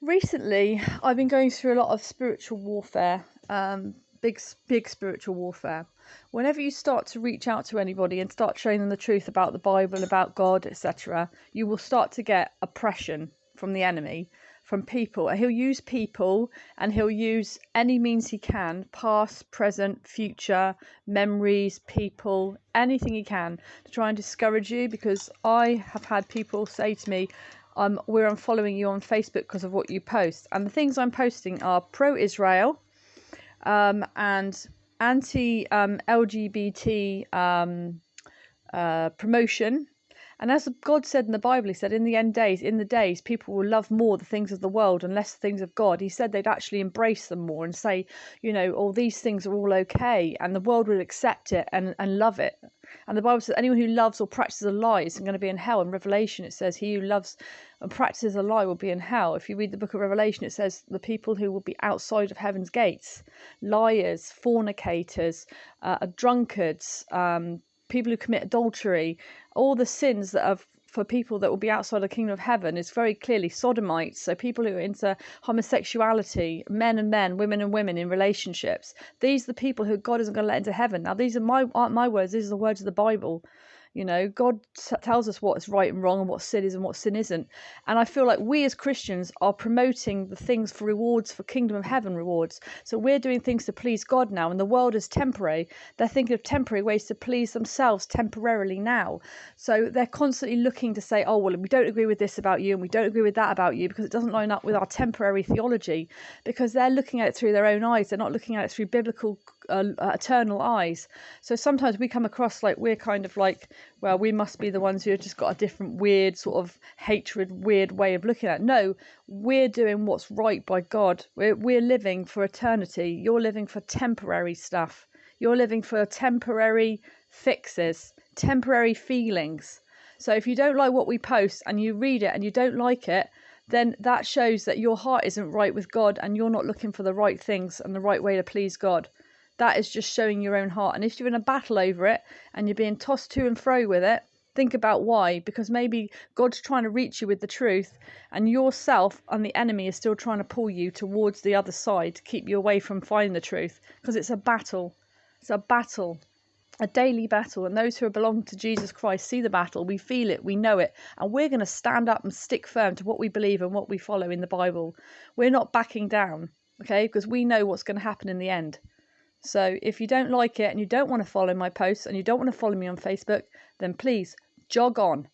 Recently, I've been going through a lot of spiritual warfare, big spiritual warfare. Whenever you start to reach out to anybody and start showing them the truth about the Bible, about God, etc., you will start to get oppression from the enemy, from people. And he'll use people, and he'll use any means he can, past, present, future, memories, people, anything he can to try and discourage you. Because I have had people say to me, we're unfollowing you on Facebook because of what you post. And the things I'm posting are pro-Israel and anti-LGBT promotion. And as God said in the Bible, he said, in the days, people will love more the things of the world and less the things of God. He said they'd actually embrace them more and say, all these things are all okay, and the world will accept it and love it. And the Bible says anyone who loves or practices a lie is going to be in hell. In Revelation, it says he who loves and practices a lie will be in hell. If you read the book of Revelation, it says the people who will be outside of heaven's gates, liars, fornicators, drunkards, people who commit adultery, all the sins that are for people that will be outside the kingdom of heaven is very clearly sodomites. So people who are into homosexuality, men and men, women and women in relationships. These are the people who God isn't going to let into heaven. Now, these aren't my words. These are the words of the Bible. God tells us what is right and wrong and what sin is and what sin isn't. And I feel like we as Christians are promoting the things for rewards, for kingdom of heaven rewards. So we're doing things to please God now, and the world is temporary. They're thinking of temporary ways to please themselves temporarily now. So they're constantly looking to say, oh, well, we don't agree with this about you and we don't agree with that about you because it doesn't line up with our temporary theology, because they're looking at it through their own eyes. They're not looking at it through biblical eternal eyes. So sometimes we come across like we're kind of like, well, we must be the ones who have just got a different weird sort of hatred, weird way of looking at it. No, we're doing what's right by God. We're living for eternity. You're living for temporary stuff. You're living for temporary fixes, temporary feelings. So if you don't like what we post and you read it and you don't like it, then that shows that your heart isn't right with God and you're not looking for the right things and the right way to please God. That is just showing your own heart. And if you're in a battle over it and you're being tossed to and fro with it, think about why. Because maybe God's trying to reach you with the truth, and yourself and the enemy is still trying to pull you towards the other side to keep you away from finding the truth. Because it's a battle. It's a battle. A daily battle. And those who belong to Jesus Christ see the battle. We feel it. We know it. And we're going to stand up and stick firm to what we believe and what we follow in the Bible. We're not backing down. Okay? Because we know what's going to happen in the end. So if you don't like it and you don't want to follow my posts and you don't want to follow me on Facebook, then please jog on.